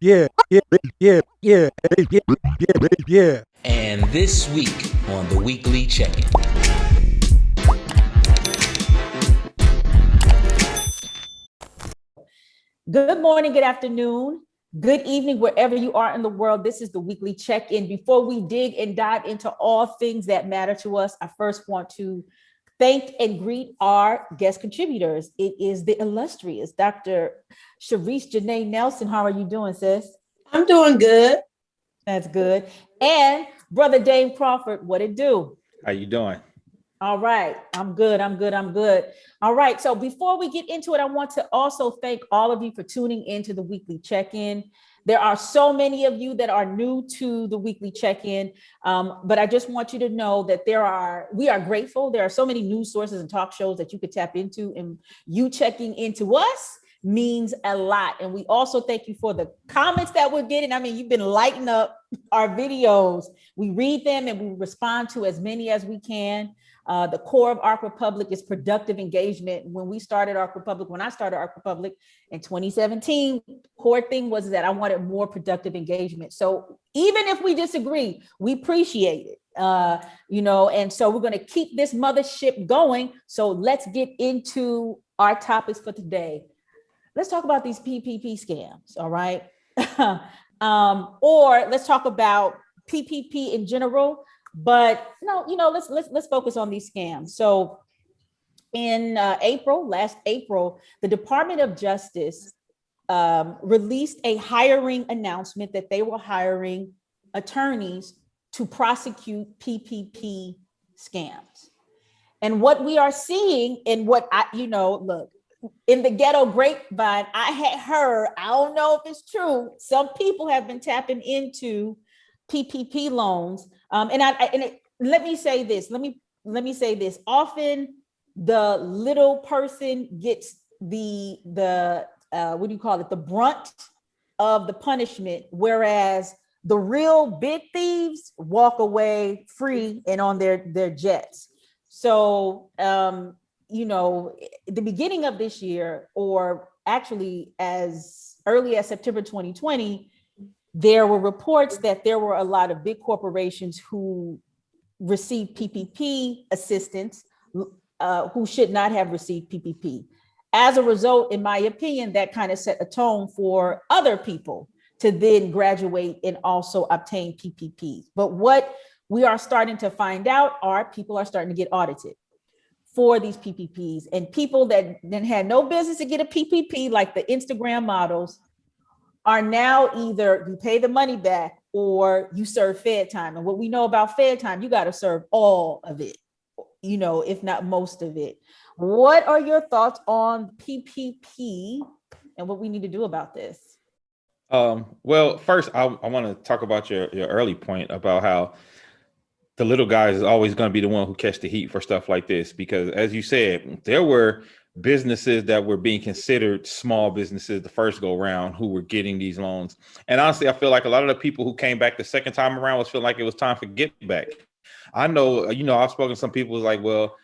Yeah, yeah, yeah, yeah, yeah, yeah, yeah. And this week on the Weekly Check-In. Good morning, good afternoon, good evening, wherever you are in the world. This is the Weekly Check-In. Before we dig and dive into all things that matter to us, I first want to thank and greet our guest contributors. It is the illustrious Dr. Sherice Janaye Nelson. How are you doing, sis? I'm doing good. That's good. And Brother Dave Crawford, what it do? How you doing? All right. I'm good. All right. So before we get into it, I want to also thank all of you for tuning into the Weekly Check-In. There are so many of you that are new to the Weekly Check-In, but I just want you to know that we are grateful. There are so many news sources and talk shows that you could tap into, and you checking into us means a lot. And we also thank you for the comments that we're getting. I mean, you've been lighting up our videos. We read them and we respond to as many as we can. The core of Arc Republic is productive engagement. When I started Arc Republic in 2017, core thing was that I wanted more productive engagement. So even if we disagree, we appreciate it. And so we're going to keep this mothership going. So let's get into our topics for today. Let's talk about these PPP scams, all right? Or let's talk about PPP in general. But let's focus on these scams. So in last April, the Department of Justice released a hiring announcement that they were hiring attorneys to prosecute PPP scams. And what we are seeing, and look, in the ghetto grapevine, I had heard, I don't know if it's true, some people have been tapping into PPP loans. Let me say this. Often the little person gets the the brunt of the punishment, whereas the real big thieves walk away free and on their jets. So the beginning of this year, or actually as early as September 2020, there were reports that there were a lot of big corporations who received PPP assistance who should not have received PPP. As a result, in my opinion, that kind of set a tone for other people to then graduate and also obtain PPPs. But what we are starting to find out are people are starting to get audited for these PPPs, and people that then had no business to get a PPP, like the Instagram models, are now either you pay the money back or you serve Fed time. And what we know about Fed time, you got to serve all of it, if not most of it. What are your thoughts on PPP and what we need to do about this? Well, first, I want to talk about your early point about how the little guys is always going to be the one who catch the heat for stuff like this, because as you said, there were businesses that were being considered small businesses the first go around who were getting these loans. And honestly, I feel like a lot of the people who came back the second time around was feeling like it was time for get back. I know, I've spoken to some people who's like, well,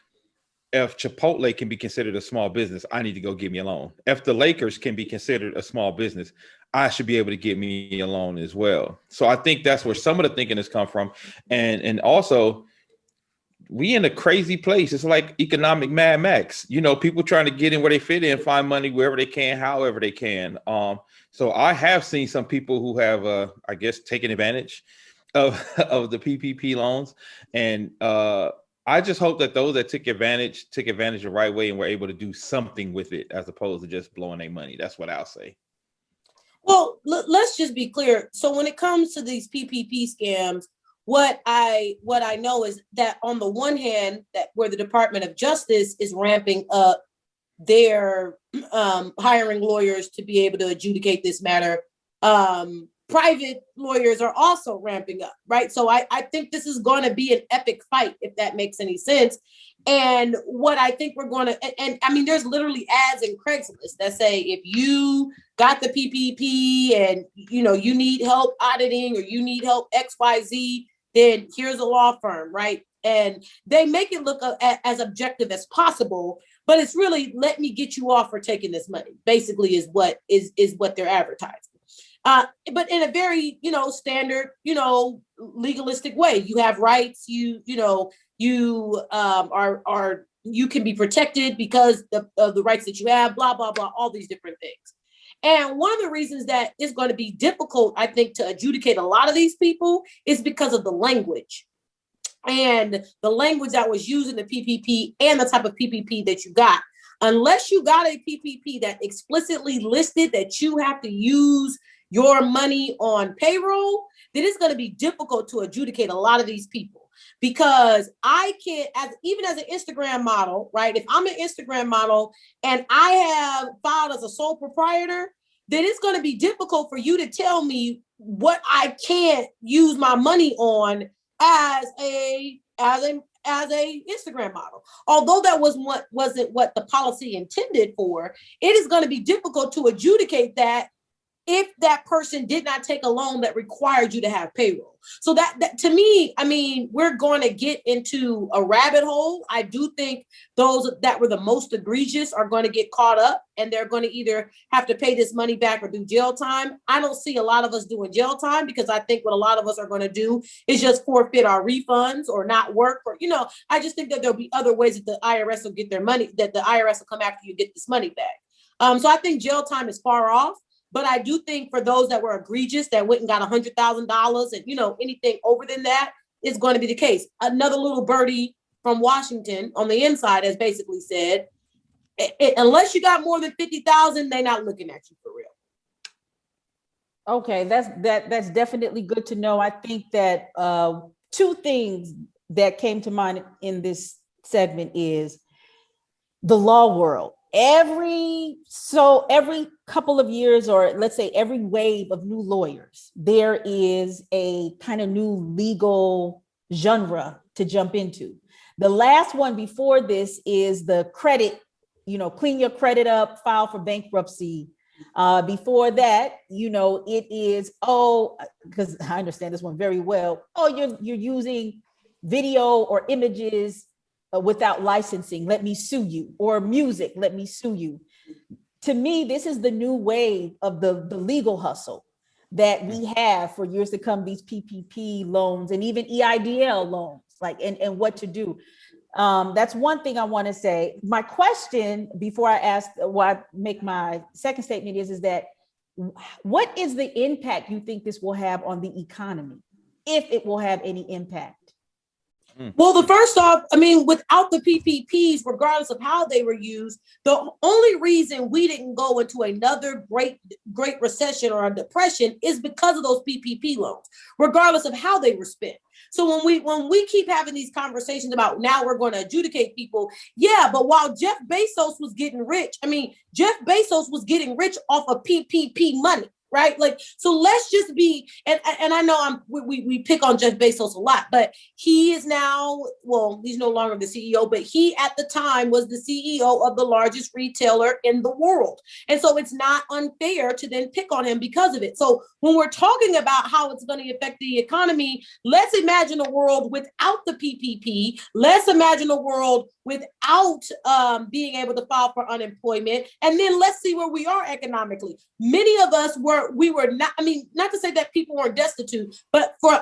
if Chipotle can be considered a small business, I need to go get me a loan. If the Lakers can be considered a small business, I should be able to get me a loan as well. So I think that's where some of the thinking has come from. And also, we in a crazy place. It's like economic Mad Max. People trying to get in where they fit in, find money wherever they can, however they can. So I have seen some people who have, I guess, taken advantage of the PPP loans. And I just hope that those that took advantage the right way and were able to do something with it as opposed to just blowing their money. That's what I'll say. Well, let's just be clear. So when it comes to these PPP scams, what I know is that on the one hand, that where the Department of Justice is ramping up their hiring lawyers to be able to adjudicate this matter, private lawyers are also ramping up, right? So I think this is going to be an epic fight, if that makes any sense. And what I think we're going to, and I mean, there's literally ads in Craigslist that say, if you got the PPP and, you need help auditing or you need help XYZ, then here's a law firm, right? And they make it look as objective as possible, but it's really, let me get you off for taking this money, basically is what they're advertising. But in a very, standard, legalistic way. You have rights. You you can be protected because of the rights that you have. Blah blah blah. All these different things. And one of the reasons that it's going to be difficult, I think, to adjudicate a lot of these people is because of the language. And the language that was used in the PPP and the type of PPP that you got. Unless you got a PPP that explicitly listed that you have to use your money on payroll, then it's going to be difficult to adjudicate a lot of these people. Because I can't, even as an Instagram model, right? If I'm an Instagram model and I have filed as a sole proprietor, then it's going to be difficult for you to tell me what I can't use my money on as a Instagram model. Although that wasn't what the policy intended for, it is going to be difficult to adjudicate that if that person did not take a loan that required you to have payroll. So that to me, I mean, we're going to get into a rabbit hole. I do think those that were the most egregious are going to get caught up and they're going to either have to pay this money back or do jail time. I don't see a lot of us doing jail time because I think what a lot of us are going to do is just forfeit our refunds or not work. Or, I just think that there'll be other ways that the IRS will get their money, that the IRS will come after you get this money back. So I think jail time is far off. But I do think for those that were egregious, that went and got $100,000 and, anything over than that is going to be the case. Another little birdie from Washington on the inside has basically said, unless you got more than 50,000, they're not looking at you for real. Okay, that's definitely good to know. I think that two things that came to mind in this segment is the law world. Every couple of years, or let's say every wave of new lawyers, there is a kind of new legal genre to jump into. The last one before this is the credit, clean your credit up, file for bankruptcy. Before that, it is, because I understand this one very well. You're using video or images without licensing, let me sue you, or music, let me sue you. To me, this is the new wave of the legal hustle that we have for years to come, these PPP loans and even EIDL loans, and what to do. That's one thing I want to say. My question before I make my second statement is that what is the impact you think this will have on the economy, if it will have any impact? Well, the first off, I mean, without the PPPs, regardless of how they were used, the only reason we didn't go into another great recession or a depression is because of those PPP loans, regardless of how they were spent. So when we keep having these conversations about now we're going to adjudicate people, yeah, but while Jeff Bezos was getting rich, Jeff Bezos was getting rich off of PPP money. Right. So let's just be, and I know we pick on Jeff Bezos a lot, but he is now, he's no longer the CEO, but he at the time was the CEO of the largest retailer in the world. And so it's not unfair to then pick on him because of it. So when we're talking about how it's going to affect the economy, let's imagine a world without the PPP. Let's imagine a world without being able to file for unemployment. And then let's see where we are economically. Many of us we were not, not to say that people weren't destitute, but for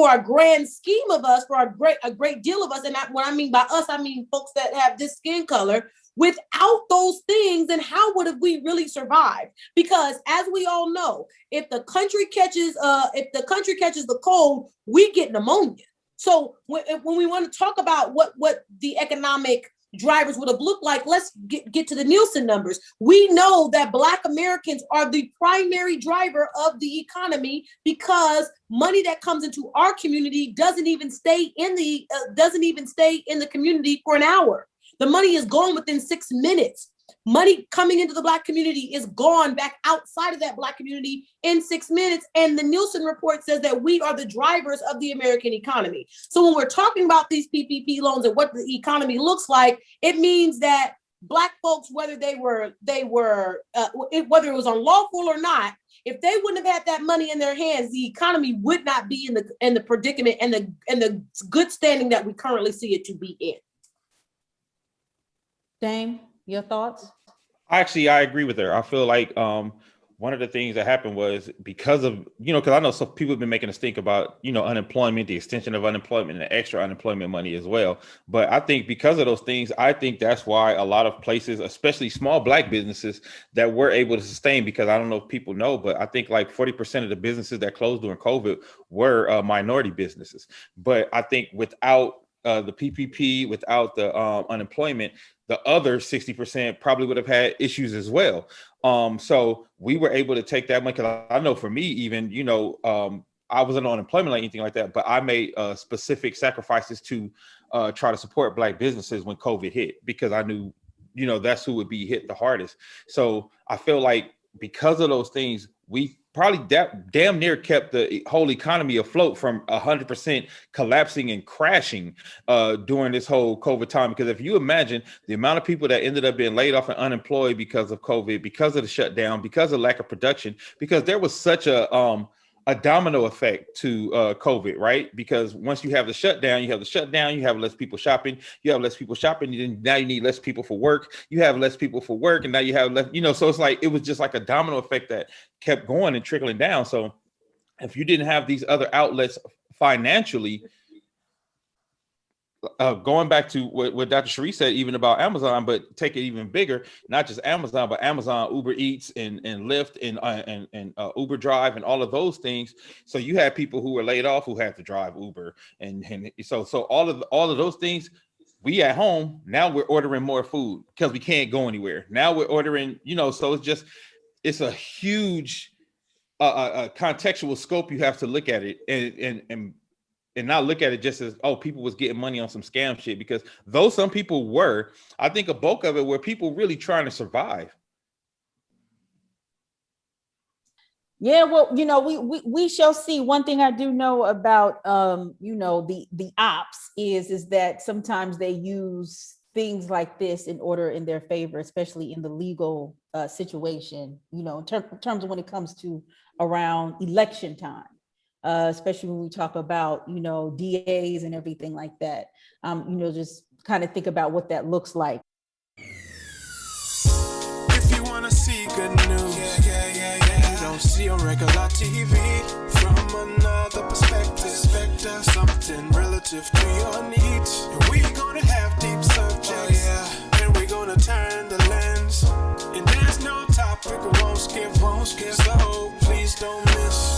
a grand scheme of us, for a great deal of us, and what I mean by us, I mean folks that have this skin color, without those things, then how would have we really survived? Because as we all know, if the country catches the cold, we get pneumonia. So when we want to talk about what the economic drivers would have looked like, let's get to the Nielsen numbers. We know that Black Americans are the primary driver of the economy because money that comes into our community doesn't even stay in the community for an hour. The money is gone within 6 minutes. Money coming into the Black community is gone back outside of that Black community in 6 minutes. And the Nielsen report says that we are the drivers of the American economy. So when we're talking about these PPP loans and what the economy looks like, it means that Black folks, whether whether it was unlawful or not, if they wouldn't have had that money in their hands, the economy would not be in the predicament and the good standing that we currently see it to be in. Dame, your thoughts? Actually, I agree with her. I feel like one of the things that happened was because of, because I know some people have been making us think about, unemployment, the extension of unemployment and the extra unemployment money as well. But I think because of those things, I think that's why a lot of places, especially small Black businesses, that were able to sustain, because I don't know if people know, but I think like 40% of the businesses that closed during COVID were minority businesses. But I think without the PPP, without the unemployment, the other 60% probably would have had issues as well. So we were able to take that money, because I know for me, even, I wasn't on unemployment or anything like that, but I made specific sacrifices to try to support Black businesses when COVID hit, because I knew, that's who would be hit the hardest. So I feel like because of those things, we probably damn near kept the whole economy afloat from 100% collapsing and crashing during this whole COVID time. Because if you imagine the amount of people that ended up being laid off and unemployed because of COVID, because of the shutdown, because of lack of production, because there was such a domino effect to COVID, right? Because once you have the shutdown, you have less people shopping, now you need less people for work, you have less people for work, and now you have less, so it's like, it was just like a domino effect that kept going and trickling down. So if you didn't have these other outlets financially, going back to what Dr. Sherice said, even about Amazon, but take it even bigger, not just Amazon, but Amazon, Uber Eats, and Lyft, and Uber Drive, and all of those things. So you had people who were laid off who had to drive Uber, and so all of those things. We at home now, we're ordering more food because we can't go anywhere. Now we're ordering, so it's a huge contextual scope. You have to look at it and not look at it just as, oh, people was getting money on some scam shit, because though some people were, I think a bulk of it were people really trying to survive. Yeah, well, we shall see. One thing I do know about, the ops is that sometimes they use things like this in their favor, especially in the legal situation, in terms of when it comes to around election time. Especially when we talk about, DAs and everything like that, just kind of think about what that looks like. If you want to see good news, you don't see on regular TV from another perspective, something relative to your needs. And we gonna have deep subjects, and we gonna turn the lens, and there's no topic we won't skip, so please don't miss.